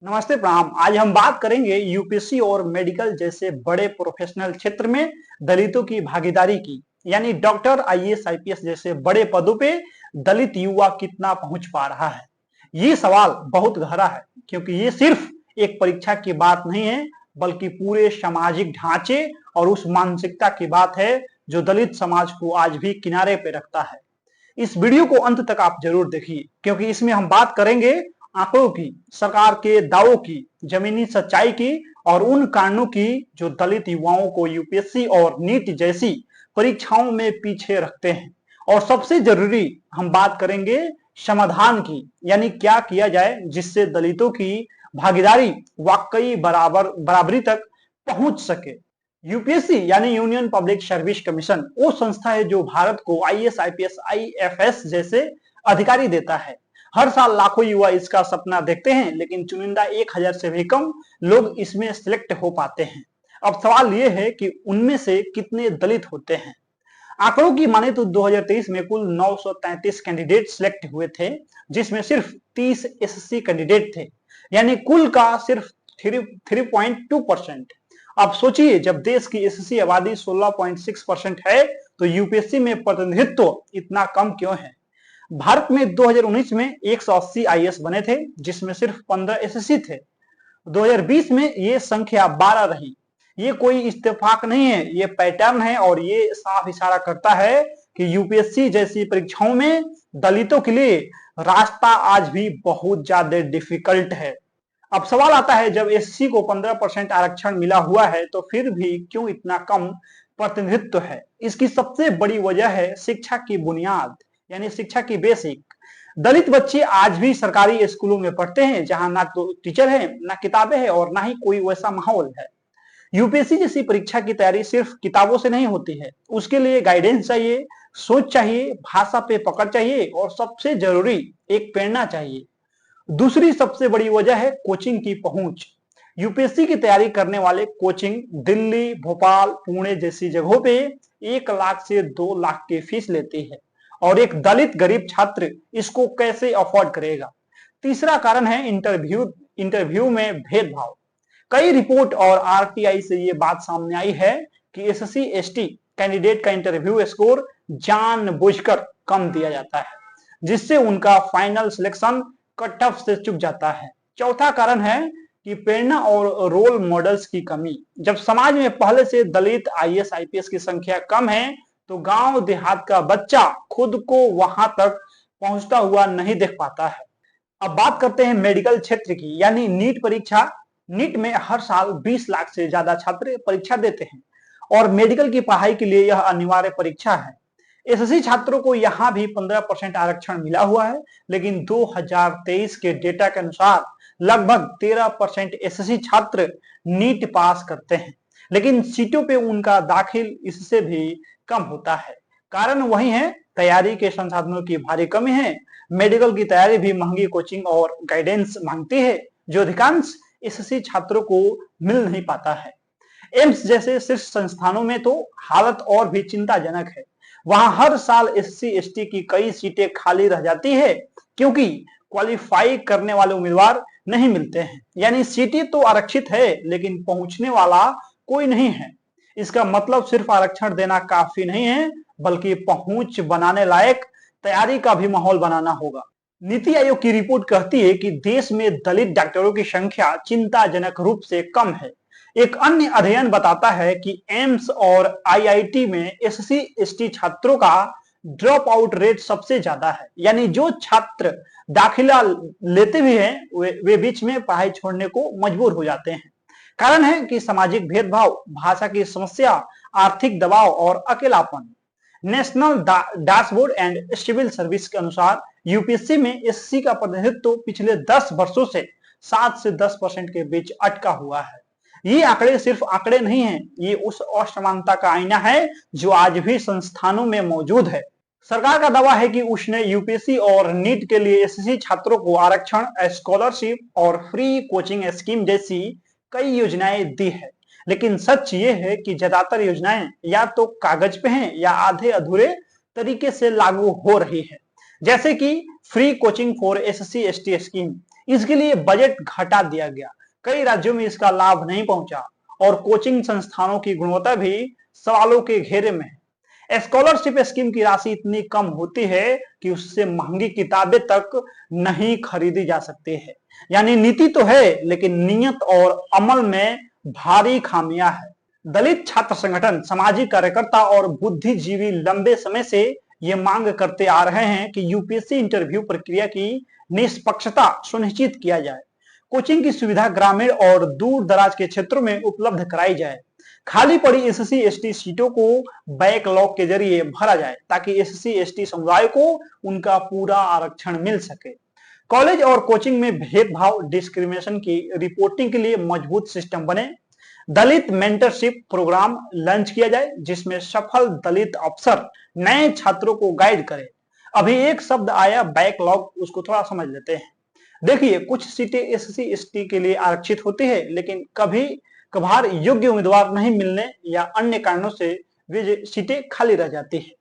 नमस्ते प्रणाम। आज हम बात करेंगे यूपीएससी और मेडिकल जैसे बड़े प्रोफेशनल क्षेत्र में दलितों की भागीदारी की। यानी डॉक्टर, आईएएस, आईपीएस जैसे बड़े पदों पे दलित युवा कितना पहुंच पा रहा है। ये सवाल बहुत गहरा है, क्योंकि ये सिर्फ एक परीक्षा की बात नहीं है, बल्कि पूरे सामाजिक ढांचे और उस मानसिकता की बात है जो दलित समाज को आज भी किनारे पे रखता है। इस वीडियो को अंत तक आप जरूर देखिए, क्योंकि इसमें हम बात करेंगे आंकड़ों की, सरकार के दावों की, जमीनी सच्चाई की और उन कारणों की जो दलित युवाओं को यूपीएससी और नीट जैसी परीक्षाओं में पीछे रखते हैं। और सबसे जरूरी हम बात करेंगे समाधान की, यानी क्या किया जाए जिससे दलितों की भागीदारी वाकई बराबरी तक पहुंच सके। यूपीएससी यानी यूनियन पब्लिक सर्विस कमीशन वो संस्था है जो भारत को आईएएस, आईपीएस, आईएफएस जैसे अधिकारी देता है। हर साल लाखों युवा इसका सपना देखते हैं, लेकिन चुनिंदा 1000 से भी कम लोग इसमें सिलेक्ट हो पाते हैं। अब सवाल ये है कि उनमें से कितने दलित होते हैं। आंकड़ों की माने तो 2023 में कुल 933 कैंडिडेट सिलेक्ट हुए थे, जिसमें सिर्फ 30 एसएससी कैंडिडेट थे, यानी कुल का सिर्फ 3.2%। अब सोचिए, जब देश की एसएससी आबादी 16.6% है, तो यूपीएससी में प्रतिनिधित्व इतना कम क्यों है। भारत में 2019 में 180 आईएएस बने थे, जिसमें सिर्फ 15 एसएससी थे। 2020 में ये संख्या 12 रही। ये कोई इत्तेफाक नहीं है, ये पैटर्न है, और ये साफ इशारा करता है कि यूपीएससी जैसी परीक्षाओं में दलितों के लिए रास्ता आज भी बहुत ज्यादा डिफिकल्ट है। अब सवाल आता है, जब एससी को 15% आरक्षण मिला हुआ है, तो फिर भी क्यों इतना कम प्रतिनिधित्व है। इसकी सबसे बड़ी वजह है शिक्षा की बुनियाद, यानी शिक्षा की बेसिक। दलित बच्चे आज भी सरकारी स्कूलों में पढ़ते हैं, जहां ना तो टीचर है, ना किताबें हैं, और ना ही कोई वैसा माहौल है। यूपीएससी जैसी परीक्षा की तैयारी सिर्फ किताबों से नहीं होती है, उसके लिए गाइडेंस चाहिए, सोच चाहिए, भाषा पे पकड़ चाहिए, और सबसे जरूरी एक प्रेरणा चाहिए। दूसरी सबसे बड़ी वजह है कोचिंग की पहुंच। यूपीएससी की तैयारी करने वाले कोचिंग दिल्ली, भोपाल, पुणे जैसी जगहों पे 1 लाख से 2 लाख की फीस लेती है, और एक दलित गरीब छात्र इसको कैसे अफोर्ड करेगा। तीसरा कारण है इंटरव्यू में भेदभाव। कई रिपोर्ट और आरटीआई से ये बात सामने आई है कि एससी एसटी कैंडिडेट का इंटरव्यू स्कोर जानबूझकर कम दिया जाता है, जिससे उनका फाइनल सिलेक्शन कट ऑफ से चूक जाता है। चौथा कारण है कि प्रेरणा और रोल मॉडल्स की कमी। जब समाज में पहले से दलित आईएएस, आईपीएस की संख्या कम है, तो गांव देहात का बच्चा खुद को वहां तक पहुंचता हुआ नहीं देख पाता है। अब बात करते हैं मेडिकल क्षेत्र की, यानी नीट परीक्षा। नीट में हर साल 20 लाख से ज्यादा छात्र परीक्षा देते हैं, और मेडिकल की पढ़ाई के लिए यह अनिवार्य परीक्षा है। एसएससी छात्रों को यहाँ भी 15% आरक्षण मिला हुआ है, लेकिन 2023 के डेटा के अनुसार लगभग 13% एसएससी छात्र नीट पास करते हैं, लेकिन सीटों पे उनका दाखिल इससे भी कम होता है। कारण वही है, तैयारी के संसाधनों की भारी कमी है। मेडिकल की तैयारी भी महंगी कोचिंग और गाइडेंस मांगती है, जो अधिकांश एसएससी छात्रों को मिल नहीं पाता है। एम्स जैसे शीर्ष संस्थानों में तो हालत और भी चिंताजनक है। वहां हर साल एससी एसटी की कई सीटें खाली रह जाती है, क्योंकि क्वालिफाई करने वाले उम्मीदवार नहीं मिलते हैं। यानी सीटें तो आरक्षित है, लेकिन पहुंचने वाला कोई नहीं है। इसका मतलब सिर्फ आरक्षण देना काफी नहीं है, बल्कि पहुंच बनाने लायक तैयारी का भी माहौल बनाना होगा। नीति आयोग की रिपोर्ट कहती है कि देश में दलित डॉक्टरों की संख्या चिंताजनक रूप से कम है। एक अन्य अध्ययन बताता है कि एम्स और आईआईटी में एससी एसटी छात्रों का ड्रॉप आउट रेट सबसे ज्यादा है। यानी जो छात्र दाखिला लेते भी हैं, वे बीच में पढ़ाई छोड़ने को मजबूर हो जाते हैं। कारण है कि सामाजिक भेदभाव, भाषा की समस्या, आर्थिक दबाव और अकेलापन। National dashboard and civil service के अनुसार यूपीएससी में एससी का प्रतिनिधित्व पिछले 10 वर्षों से 7 से 10% के बीच अटका हुआ है। ये आंकड़े सिर्फ आंकड़े नहीं हैं, ये उस असमानता का आईना है जो आज भी संस्थानों में मौजूद है। सरकार का दावा है कि उसने यूपीएससी और नीट के लिए एसएससी छात्रों को आरक्षण, स्कॉलरशिप और फ्री कोचिंग स्कीम जैसी कई योजनाएं दी है, लेकिन सच ये है कि ज्यादातर योजनाएं या तो कागज पे हैं या आधे अधूरे तरीके से लागू हो रही है। जैसे कि free coaching for SC ST scheme, इसके लिए बजट घटा दिया गया। कई राज्यों में इसका लाभ नहीं पहुंचा और कोचिंग संस्थानों की गुणवत्ता भी सवालों के घेरे में है। स्कॉलरशिप स्कीम की राशि इतनी कम होती है कि उससे महंगी किताबें तक नहीं खरीदी जा सकती है। यानी नीति तो है लेकिन नियत और अमल में भारी खामियां है। दलित छात्र संगठन, सामाजिक कार्यकर्ता और बुद्धिजीवी लंबे समय से ये मांग करते आ रहे हैं कि यूपीएससी इंटरव्यू प्रक्रिया की निष्पक्षता सुनिश्चित किया जाए। कोचिंग की सुविधा ग्रामीण और दूर दराज के क्षेत्रों में उपलब्ध कराई जाए। खाली पड़ी एससी एसटी सीटों को बैकलॉग के जरिए भरा जाए ताकि एससी एसटी समुदाय को उनका पूरा आरक्षण मिल सके। कॉलेज और कोचिंग में भेदभाव डिस्क्रिमिनेशन की रिपोर्टिंग के लिए मजबूत सिस्टम बने। दलित मेंटरशिप प्रोग्राम लॉन्च किया जाए जिसमें सफल दलित अफसर नए छात्रों को गाइड करें। अभी एक शब्द आया बैकलॉग, उसको थोड़ा समझ लेते हैं। देखिए, कुछ सीटें एससी एसटी के लिए आरक्षित होती है लेकिन कभी कभार योग्य उम्मीदवार नहीं मिलने या अन्य कारणों से वे सीटें खाली रह जाती है।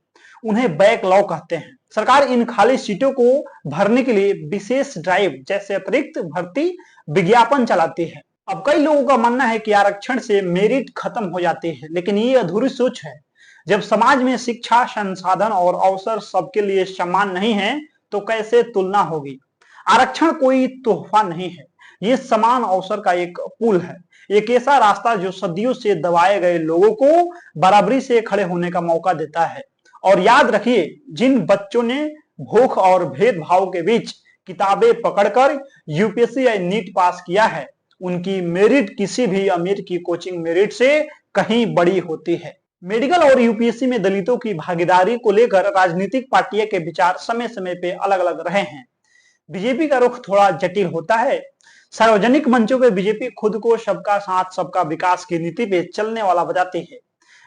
उन्हें बैकलॉग कहते हैं। सरकार इन खाली सीटों को भरने के लिए विशेष ड्राइव जैसे अतिरिक्त भर्ती विज्ञापन चलाती है। अब कई लोगों का मानना है कि आरक्षण से मेरिट खत्म हो जाती है, लेकिन ये अधूरी सोच है। जब समाज में शिक्षा, संसाधन और अवसर सबके लिए समान नहीं है तो कैसे तुलना होगी। आरक्षण कोई तोहफा नहीं है, ये समान अवसर का एक पुल है। एक ऐसा रास्ता जो सदियों से दबाए गए लोगों को बराबरी से खड़े होने का मौका देता है। और याद रखिए, जिन बच्चों ने भूख और भेदभाव के बीच किताबें पकड़कर यूपीएससी या नीट पास किया है, उनकी मेरिट किसी भी अमीर की कोचिंग मेरिट से कहीं बड़ी होती है। मेडिकल और यूपीएससी में दलितों की भागीदारी को लेकर राजनीतिक पार्टियों के विचार समय समय पे अलग अलग रहे हैं। बीजेपी का रुख थोड़ा जटिल होता है। सार्वजनिक मंचों पे बीजेपी खुद को सबका साथ सबका विकास की नीति पे चलने वाला बताती है।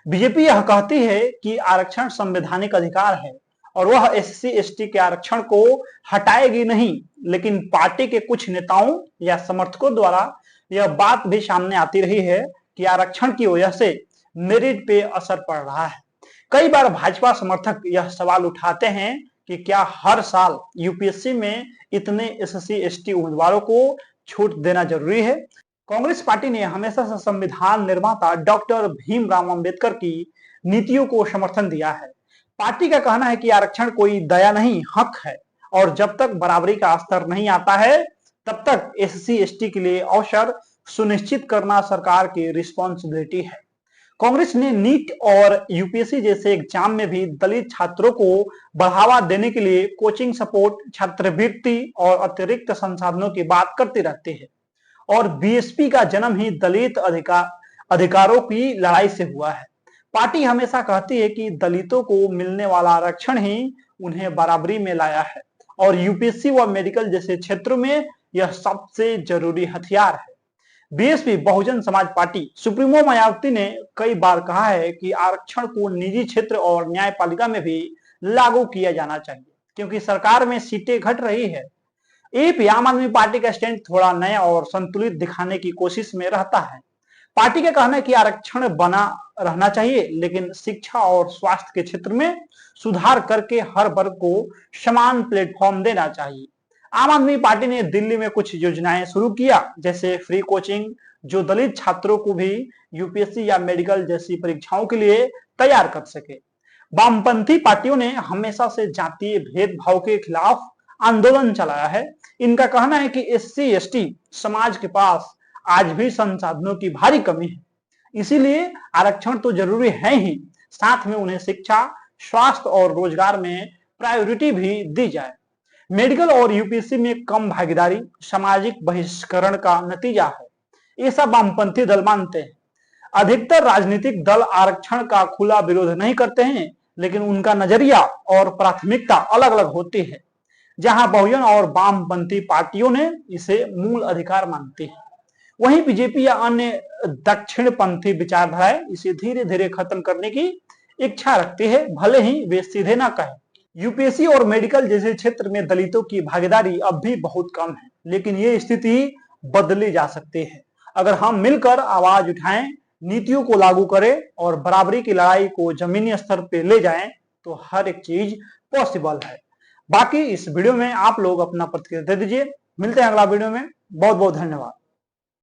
बीजेपी यह कहती है कि आरक्षण संवैधानिक अधिकार है और वह एससी एसटी के आरक्षण को हटाएगी नहीं, लेकिन पार्टी के कुछ नेताओं या समर्थकों द्वारा यह बात भी सामने आती रही है कि आरक्षण की वजह से मेरिट पे असर पड़ रहा है। कई बार भाजपा समर्थक यह सवाल उठाते हैं कि क्या हर साल यूपीएससी में इतने एससी एसटी उम्मीदवारों को छूट देना जरूरी है। कांग्रेस पार्टी ने हमेशा से संविधान निर्माता डॉक्टर भीमराव अंबेडकर की नीतियों को समर्थन दिया है। पार्टी का कहना है कि आरक्षण कोई दया नहीं, हक है और जब तक बराबरी का स्तर नहीं आता है तब तक एससी एसटी के लिए अवसर सुनिश्चित करना सरकार की रिस्पॉन्सिबिलिटी है। कांग्रेस ने नीट और यूपीएससी जैसे एग्जाम में भी दलित छात्रों को बढ़ावा देने के लिए कोचिंग सपोर्ट, छात्रवृत्ति और अतिरिक्त संसाधनों की बात करती रहती है। और बीएसपी का जन्म ही दलित अधिकारों की लड़ाई से हुआ है। पार्टी हमेशा कहती है कि दलितों को मिलने वाला आरक्षण ही उन्हें बराबरी में लाया है और यूपीएससी व मेडिकल जैसे क्षेत्रों में यह सबसे जरूरी हथियार है। BSP Bahujan Samaj party supremo Mayawati ने कई बार कहा है कि आरक्षण को निजी क्षेत्र और न्यायपालिका में भी लागू किया जाना चाहिए क्योंकि सरकार में सीटें घट रही है। एपी आम आदमी पार्टी का स्टैंड थोड़ा नया और संतुलित दिखाने की कोशिश में रहता है। पार्टी का कहना है कि आरक्षण बना रहना चाहिए लेकिन शिक्षा और स्वास्थ्य के क्षेत्र में सुधार करके हर वर्ग को समान प्लेटफॉर्म देना चाहिए। आम आदमी पार्टी ने दिल्ली में कुछ योजनाएं शुरू किया जैसे फ्री कोचिंग, जो दलित छात्रों को भी यूपीएससी या मेडिकल जैसी परीक्षाओं के लिए तैयार कर सके। वामपंथी पार्टियों ने हमेशा से जातीय भेदभाव के खिलाफ आंदोलन चलाया है। इनका कहना है कि एससी एसटी समाज के पास आज भी संसाधनों की भारी कमी है, इसीलिए आरक्षण तो जरूरी है ही, साथ में उन्हें शिक्षा, स्वास्थ्य और रोजगार में प्रायोरिटी भी दी जाए। मेडिकल और यूपीएससी में कम भागीदारी सामाजिक बहिष्करण का नतीजा है, ऐसा वामपंथी दल मानते हैं। अधिकतर राजनीतिक दल आरक्षण का खुला विरोध नहीं करते हैं, लेकिन उनका नजरिया और प्राथमिकता अलग अलग होती है। जहां बहुजन और वामपंथी पार्टियों ने इसे मूल अधिकार मानती है, वहीं बीजेपी या अन्य दक्षिणपंथी विचारधाराएं इसे धीरे धीरे खत्म करने की इच्छा रखती है, भले ही वे सीधे ना कहें। यूपीएससी और मेडिकल जैसे क्षेत्र में दलितों की भागीदारी अब भी बहुत कम है, लेकिन ये स्थिति बदली जा सकती है अगर हम मिलकर आवाज उठाएं, नीतियों को लागू करें और बराबरी की लड़ाई को जमीनी स्तर पे ले जाएं तो हर एक चीज पॉसिबल है। बाकी इस वीडियो में आप लोग अपना प्रतिक्रिया दे दीजिए। मिलते हैं अगला वीडियो में। बहुत बहुत धन्यवाद।